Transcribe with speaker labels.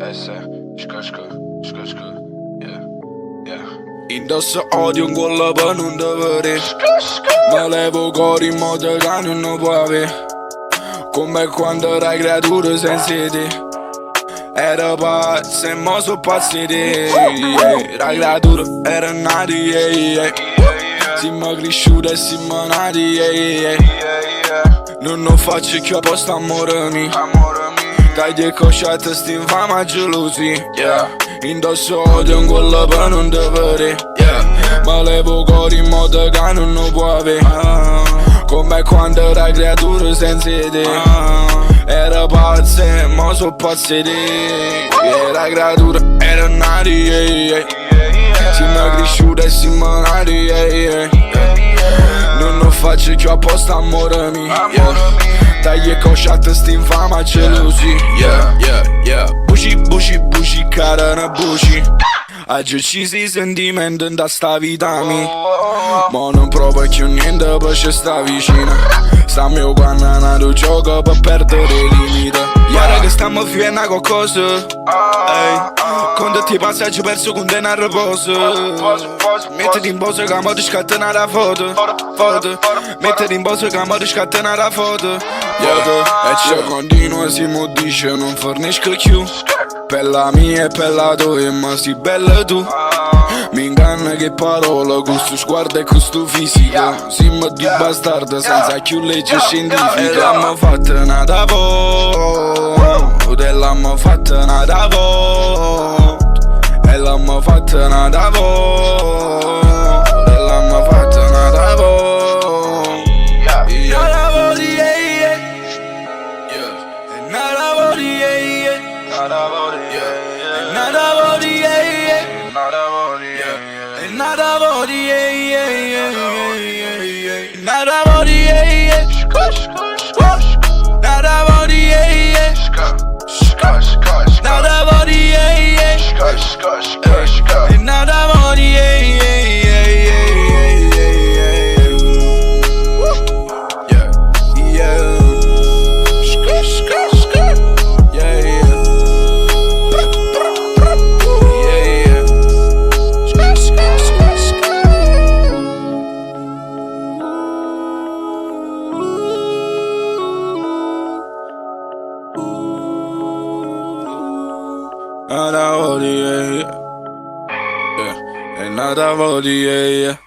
Speaker 1: yeah, yeah. Indosso odio un quello per non dovere. Me levo cuore in modo che non può avere. Come quando era creatura senza te. Era pazzo e mo so pazziti, yeah. La creatura era nata, yeah, yeah. Siamo cresciuti e siamo nati, yeah, yeah. Non faccio più apposta amore mio. Dai che cosciate sti infama gelosi, yeah. Indosso odio in quello per non dovere, yeah. Ma levo cuore in modo che non può avere. Come quando era creatura senza te. Era pazzo e mo so pazziti, yeah. La creatura era nata, yeah, yeah. Siamo cresciuti e siamo nati, yeah, yeah. Non faccio più apposta amore mio, yeah. Dai e cosciate sti infama gelosi, yeah, yeah, yeah. Buci, cara na buci. Oggi uccisi i sentimenti da sta vita mia. Ma non provo più niente perché sta vicina. Sta mio quando è nato gioco per perdere i limiti. Ora che stiamo vivendo qualcosa, ehi, con tutti i passaggi perso con denaro a riposo. Mettiti in posto che mo ti scattena la foto. Mettiti in posto che mo ti scattena la foto, yeah. E c'è continua si mo dice non fornisco più. Per la mia e per la tua ma si bella tu. Mi inganna che parola con sto sguardo e con sto fisico. Siamo di bastardo senza più legge scientifica. E l'abbiamo fatta nata volta. E l'abbiamo fatta nata volta. E l'abbiamo fatta nata volta. E l'abbiamo fatta nata volta. Nata volta, yeah, yeah. Nata volta, yeah, yeah. Nata volta, yeah, yeah. Nata volta, yeah, yeah. Nata volta, yeah, yeah, yeah, yeah. Nata volta, yeah, yeah. Nata volta, yeah, yeah. Nata volta, yeah, yeah. Nata volta, yeah, yeah, yeah, Nata volta, yeah, yeah. Nata volta, yeah, yeah.